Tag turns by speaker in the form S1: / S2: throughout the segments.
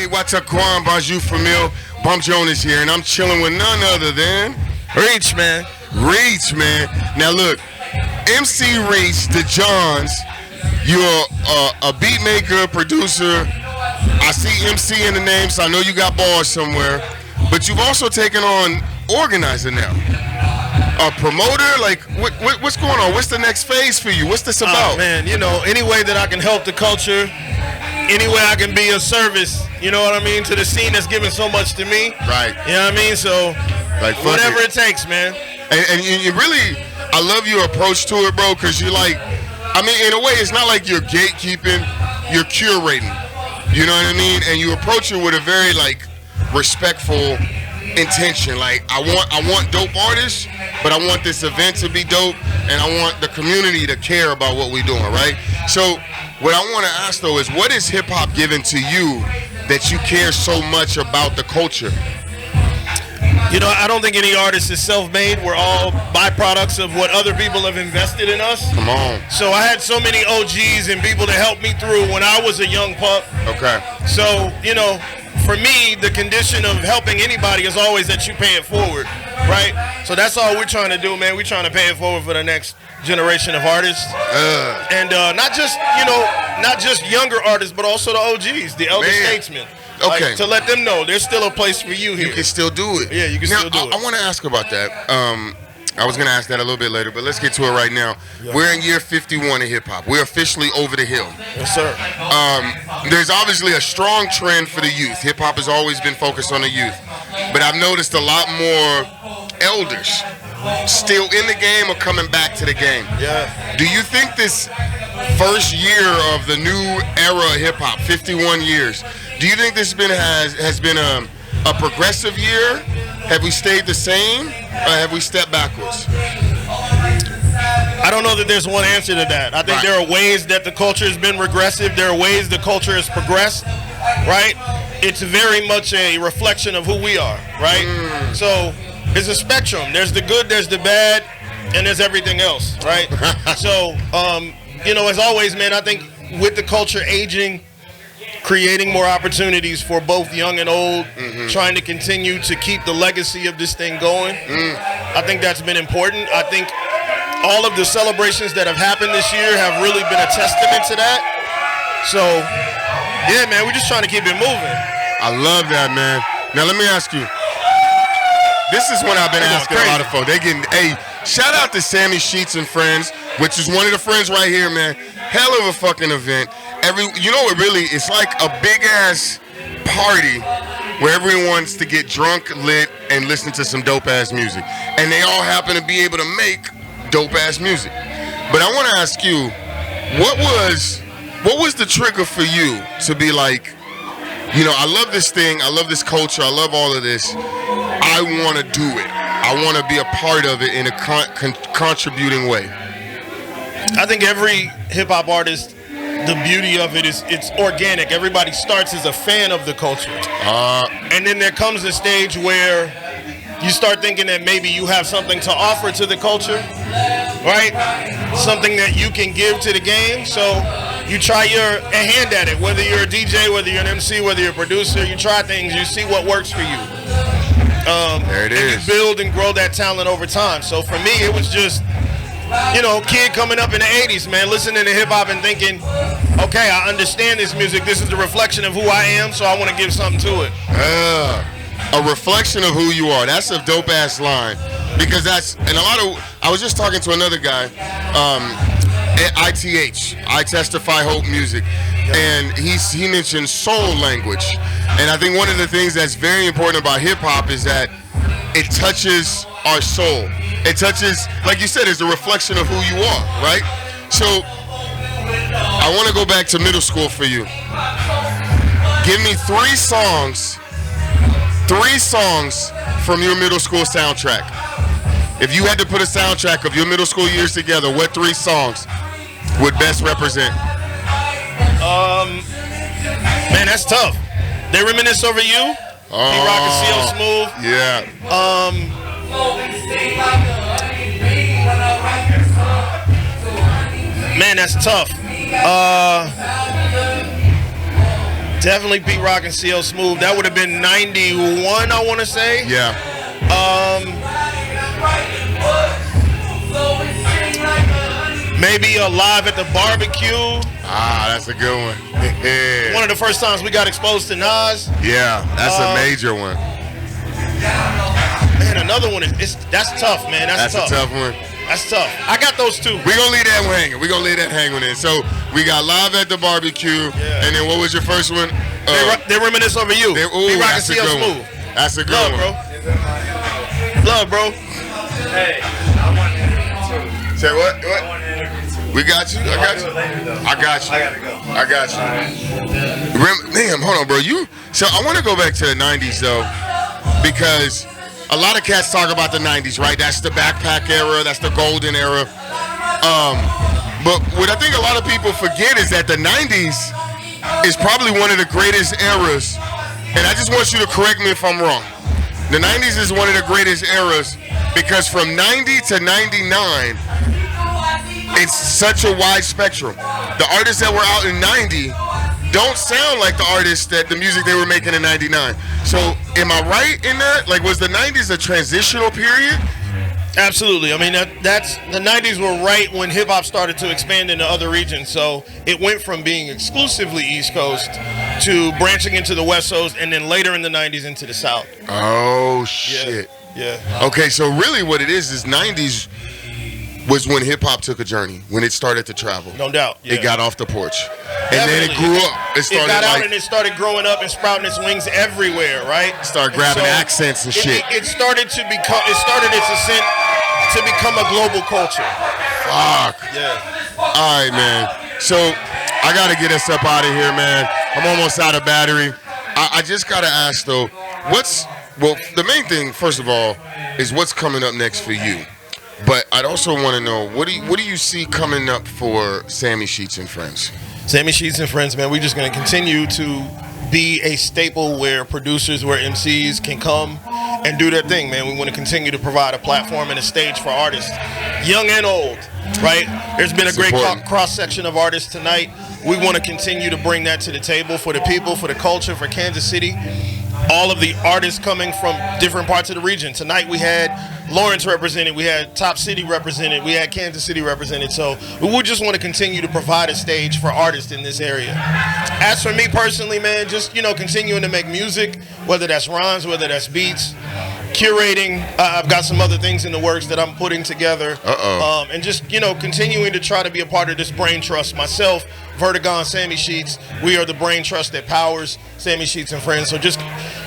S1: Wataquan, Bonjour Famille, Bump Jonas here, and I'm chilling with none other than
S2: Reach, man.
S1: Reach, man. Now look, MC Reach, the Johns, you're a beat maker, producer. I see MC in the name, so I know you got bars somewhere. But you've also taken on organizer now. A promoter? Like, what's going on? What's the next phase for you? What's this about?
S2: Man, you know, any way that I can help the culture, any way I can be of service, you know what I mean, to the scene that's given so much to me.
S1: Right.
S2: You know what I mean? So,
S1: like,
S2: whatever it takes, man.
S1: And you really, I love your approach to it, bro, because you're like, I mean, in a way, it's not like you're gatekeeping, you're curating. You know what I mean? And you approach it with a very, like, respectful intention. Like, I want dope artists, but I want this event to be dope, and I want the community to care about what we're doing, right? So what I want to ask, though, is what is hip-hop given to you that you care so much about the culture?
S2: You know, I don't think any artist is self-made. We're all byproducts of what other people have invested in us.
S1: Come on.
S2: So I had so many OGs and people to help me through when I was a young pup.
S1: Okay.
S2: So, you know, for me, the condition of helping anybody is always that you pay it forward, right? So that's all we're trying to do, man. We're trying to pay it forward for the next generation of artists. And not just younger artists, but also the OGs, the elder statesmen.
S1: Okay.
S2: Like, to let them know there's still a place for you here.
S1: You can still do it.
S2: Yeah, you can still do it.
S1: I want to ask about that. I was going to ask that a little bit later, but let's get to it right now. Yeah. We're in year 51 of hip-hop. We're officially over the hill.
S2: Yes, sir.
S1: There's obviously a strong trend for the youth. Hip-hop has always been focused on the youth. But I've noticed a lot more elders still in the game or coming back to the game.
S2: Yeah.
S1: Do you think this first year of the new era of hip-hop, 51 years, do you think this has been a progressive year? Have we stayed the same, or have we stepped backwards?
S2: I don't know that there's one answer to that. I think there are ways that the culture has been regressive. There are ways the culture has progressed, right? It's very much a reflection of who we are, right? So there's a spectrum. There's the good, there's the bad, and there's everything else, right? So, you know, as always, man, I think with the culture aging, creating more opportunities for both young and old, trying to continue to keep the legacy of this thing going. I think that's been important. I think all of the celebrations that have happened this year have really been a testament to that. So, yeah, man, we're just trying to keep it moving.
S1: I love that, man. Now, let me ask you. This is what I've been asking a lot of folks. They getting, hey, shout out to Sammy Sheets and Friends, which is one of the friends right here, man. Hell of a fucking event. You know what, really, it's like a big-ass party where everyone wants to get drunk, lit, and listen to some dope-ass music. And they all happen to be able to make dope-ass music. But I want to ask you, what was the trigger for you to be like, you know, I love this thing, I love this culture, I love all of this, I want to do it. I want to be a part of it in a contributing way.
S2: I think every hip-hop artist, the beauty of it is it's organic. Everybody starts as a fan of the culture. And then there comes a stage where you start thinking that maybe you have something to offer to the culture, right? Something that you can give to the game. So you try a hand at it, whether you're a DJ, whether you're an MC, whether you're a producer, you try things, you see what works for you.
S1: There it is.
S2: And you build and grow that talent over time. So for me, it was just, you know, kid coming up in the 80s, man, listening to hip-hop and thinking, okay, I understand this music. This is the reflection of who I am, so I want to give something to it.
S1: A reflection of who you are. That's a dope-ass line. Because I was just talking to another guy at ITH, I Testify Hope Music, and he mentioned soul language. And I think one of the things that's very important about hip-hop is that it touches our soul. It touches, like you said, it's a reflection of who you are, right? So I want to go back to middle school for you. Give me three songs from your middle school soundtrack. If you had to put a soundtrack of your middle school years together, what three songs would best represent?
S2: Man, that's tough. They Reminisce Over You. P-Rock and CL Smooth.
S1: Yeah.
S2: Man, that's tough. Definitely Pete Rock and CL Smooth. That would have been 91, I want to say.
S1: Yeah.
S2: Maybe Live at the Barbecue.
S1: Ah, that's a good one.
S2: One of the first times we got exposed to Nas.
S1: Yeah, that's a major one.
S2: Man, another one that's tough, man. That's
S1: a tough one.
S2: That's tough. I got those two.
S1: We're going to leave that one hanging. We're going to leave that hanging in. So we got Live at the Barbecue. Yeah. And then what was your first one?
S2: They Reminisce Over You.
S1: Ooh, that's a good one. That's a good one.
S2: Love, bro.
S3: Hey, I want to interview too.
S1: Say what?
S3: I want to interview too.
S1: We got you. I got you. I got you.
S3: I gotta go.
S1: I got you. Damn, hold on, bro. So I want to go back to the 90s, though, because a lot of cats talk about the 90s, right? That's the backpack era. That's the golden era. But what I think a lot of people forget is that the 90s is probably one of the greatest eras. And I just want you to correct me if I'm wrong. The 90s is one of the greatest eras because from 90 to 99, it's such a wide spectrum. The artists that were out in 90 don't sound like the artists that the music they were making in 99. So am I right in that? Like, was the 90s a transitional period?
S2: Absolutely. I mean, that's the 90s were right when hip hop started to expand into other regions. So it went from being exclusively East Coast to branching into the West Coast, and then later in the 90s into the South.
S1: Oh shit.
S2: Yeah.
S1: Okay, so really what it is 90s was when hip hop took a journey, when it started to travel.
S2: No doubt. Yeah.
S1: It got off the porch. And then it grew up. It
S2: got out and it started growing up and sprouting its wings everywhere, right?
S1: Started grabbing accents and shit.
S2: It started its ascent to become a global culture.
S1: Fuck.
S2: Yeah.
S1: All right, man. So I got to get us up out of here, man. I'm almost out of battery. I just got to ask, though, the main thing, first of all, is what's coming up next for you. But I'd also want to know, what do you see coming up for Sammy Sheets and Friends?
S2: Sammy Sheets and Friends, man, we're just going to continue to be a staple where producers, where MCs can come and do their thing, man. We want to continue to provide a platform and a stage for artists, young and old, right? There's been a great cross-section of artists tonight. We want to continue to bring that to the table for the people, for the culture, for Kansas City. All of the artists coming from different parts of the region. Tonight we had Lawrence represented, we had Top City represented, we had Kansas City represented. So we just want to continue to provide a stage for artists in this area. As for me personally, man, just, continuing to make music, whether that's rhymes, whether that's beats, curating. I've got some other things in the works that I'm putting together. And just, continuing to try to be a part of this brain trust myself. Vertigon, Sammy Sheets, we are the brain trust that powers Sammy Sheets and Friends. So just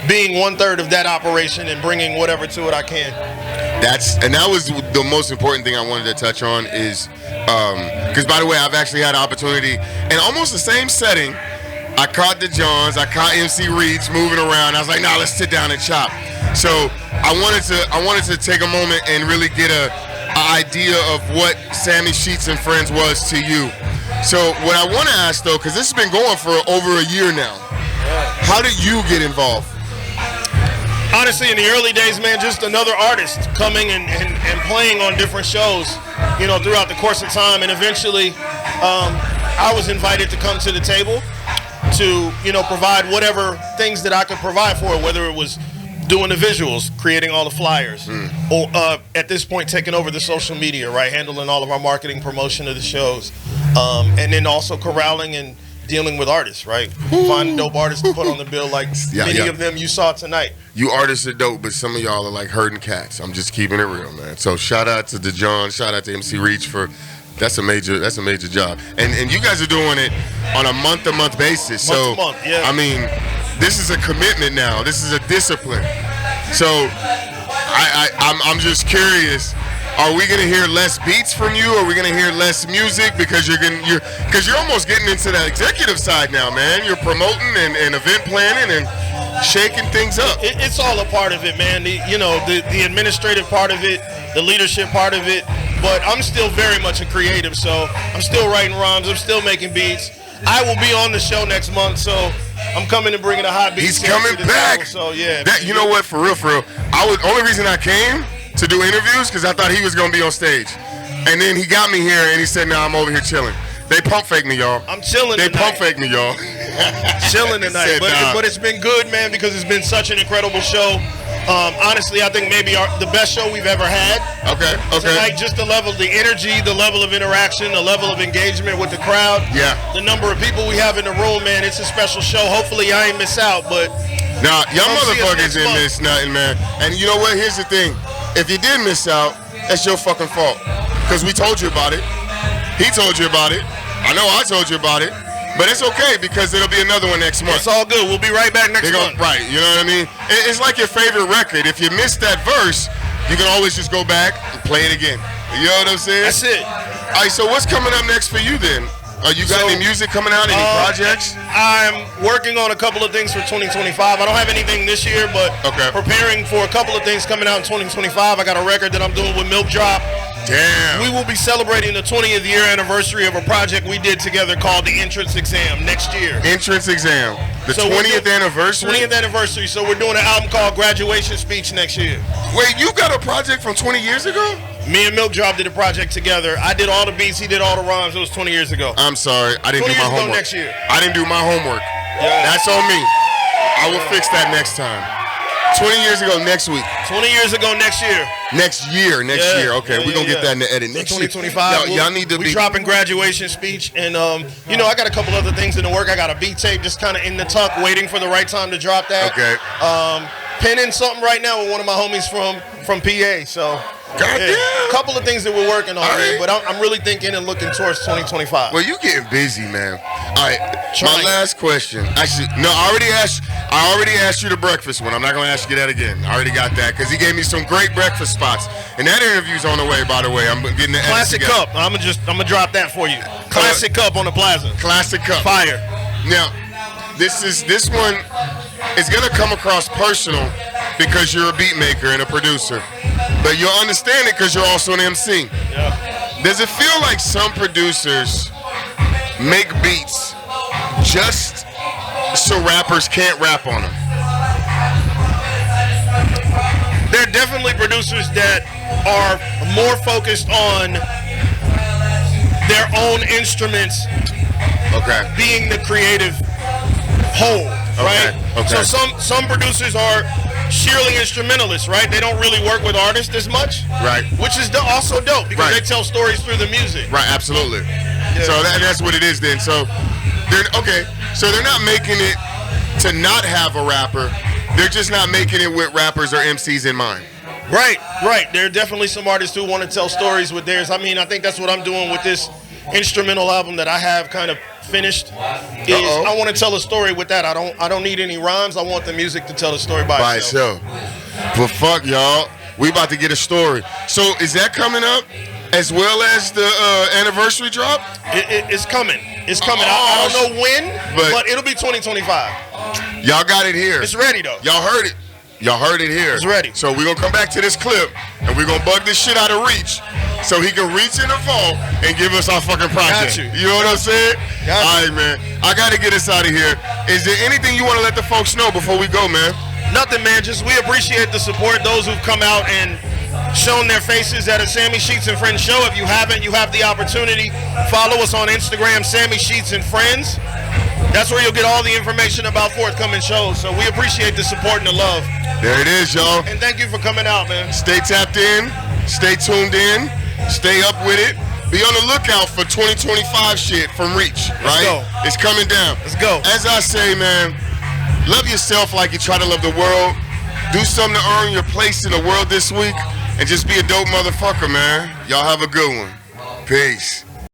S2: being 1/3 of that operation and bringing whatever to it I can.
S1: That was the most important thing I wanted to touch on is, because by the way, I've actually had an opportunity in almost the same setting. I caught the Johns, I caught MC Reeds moving around. I was like, let's sit down and chop. So I wanted to take a moment and really get an idea of what Sammy Sheets and Friends was to you. So what I want to ask, though, because this has been going for over a year now, how did you get involved?
S2: Honestly, in the early days, man, just another artist coming and playing on different shows, throughout the course of time. And eventually, I was invited to come to the table to, provide whatever things that I could provide for it, whether it was doing the visuals, creating all the flyers, or at this point taking over the social media, right, handling all of our marketing, promotion of the shows, and then also corralling and dealing with artists, right? Finding dope artists to put on the bill, like many of them you saw tonight. You
S1: artists are dope, but some of y'all are like herding cats. I'm just keeping it real, man. So shout out to DeJohn, shout out to MC Reach for that's a major job, and you guys are doing it on a month-to-month basis.
S2: Month to month, yeah.
S1: I mean, this is a commitment now. This is a discipline. So I'm just curious. Are we gonna hear less beats from you? Are we gonna hear less music because you're almost getting into that executive side now, man? You're promoting and event planning and shaking things up.
S2: It's all a part of it, man. The administrative part of it, the leadership part of it. But I'm still very much a creative, so I'm still writing rhymes. I'm still making beats. I will be on the show next month, so I'm coming and bringing a hot beat.
S1: He's coming back.
S2: So yeah.
S1: You know what? For real. Only reason I came to do interviews because I thought he was gonna be on stage, and then he got me here and he said, "Nah, I'm over here chilling." They pump fake me, y'all.
S2: I'm chilling.
S1: They pump fake me, y'all.
S2: Chilling tonight. But it's been good, man, because it's been such an incredible show. Honestly, I think maybe the best show we've ever had.
S1: Okay.
S2: Tonight, just the level, the energy, the level of interaction, the level of engagement with the crowd.
S1: Yeah.
S2: The number of people we have in the room, man. It's a special show. Hopefully, I ain't miss out, but.
S1: Nah, y'all motherfuckers didn't miss nothing, man. And you know what? Here's the thing. If you did miss out, that's your fucking fault. Because we told you about it. He told you about it. I know I told you about it. But it's okay because there'll be another one next month.
S2: It's all good. We'll be right back next month.
S1: Right, you know what I mean? It's like your favorite record. If you missed that verse, you can always just go back and play it again. You know what I'm saying?
S2: That's it.
S1: All right, so what's coming up next for you then? You got any music coming out, any projects?
S2: I'm working on a couple of things for 2025. I don't have anything this year, but preparing for a couple of things coming out in 2025. I got a record that I'm doing with Milk Drop.
S1: Damn.
S2: We will be celebrating the 20th year anniversary of a project we did together called the Entrance Exam next year.
S1: Entrance Exam. The 20th anniversary?
S2: 20th anniversary. So we're doing an album called Graduation Speech next year.
S1: Wait, you got a project from 20 years ago?
S2: Me and Milk Drop did a project together. I did all the beats, he did all the rhymes. It was 20 years ago.
S1: I'm sorry, I didn't do my homework.
S2: Next year.
S1: I didn't do my homework. Yeah. That's on me. I will fix that next time. 20 years ago next week.
S2: 20 years ago next year.
S1: Next year. Okay, we're going to get that in the edit. Next
S2: 2025.
S1: Year. Y'all need to be
S2: dropping Graduation Speech. And, you know, I got a couple other things in the work. I got a beat tape just kind of in the tuck, waiting for the right time to drop that.
S1: Okay.
S2: Penning something right now with one of my homies from PA. So, a couple of things that we're working on, man, but I'm really thinking and looking towards 2025.
S1: Well, you getting busy, man. All right, my last question. Actually, no, I already asked you the breakfast one. I'm not going to ask you that again. I already got that because he gave me some great breakfast spots. And that interview's on the way, by the way. I'm getting the
S2: Classic Cup. I'm gonna drop that for you. Classic Cup on the Plaza.
S1: Classic Cup.
S2: Fire.
S1: Now, this one is going to come across personal because you're a beat maker and a producer. But you'll understand it because you're also an MC.
S2: Yeah.
S1: Does it feel like some producers make beats just so rappers can't rap on them?
S2: There are definitely producers that are more focused on their own instruments being the creative whole, right?
S1: Okay.
S2: So some producers are sheerly instrumentalists, right? They don't really work with artists as much,
S1: right?
S2: Which is also dope because they tell stories through the music,
S1: right? Absolutely. Yeah. So that's what it is then. So they're not making it to not have a rapper. They're just not making it with rappers or MCs in mind. Right.
S2: There are definitely some artists who want to tell stories with theirs. I mean, I think that's what I'm doing with this instrumental album that I have kind of finished. I want to tell a story with that. I don't need any rhymes. I want the music to tell the story by itself.
S1: But fuck y'all, we about to get a story. So is that coming up as well as the anniversary drop?
S2: It's coming. It's coming. I don't know when, but it'll be 2025.
S1: Y'all got it here.
S2: It's ready though.
S1: Y'all heard it. Y'all heard it here.
S2: It's ready.
S1: So we're going to come back to this clip, and we're going to bug this shit out of Reach so he can reach in the vault and give us our fucking project.
S2: Got you.
S1: You know what I'm saying?
S2: Got
S1: All right, man. I got to get us out of here. Is there anything you want to let the folks know before we go, man?
S2: Nothing, man. Just we appreciate the support. Those who've come out and shown their faces at a Sammy Sheets and Friends show. If you haven't, you have the opportunity. Follow us on Instagram, Sammy Sheets and Friends. That's where you'll get all the information about forthcoming shows. So we appreciate the support and the love.
S1: There it is, y'all.
S2: And thank you for coming out, man.
S1: Stay tapped in. Stay tuned in. Stay up with it. Be on the lookout for 2025 shit from Reach, right?
S2: Let's go.
S1: It's coming down.
S2: Let's go.
S1: As I say, man, love yourself like you try to love the world. Do something to earn your place in the world this week. And just be a dope motherfucker, man. Y'all have a good one. Peace.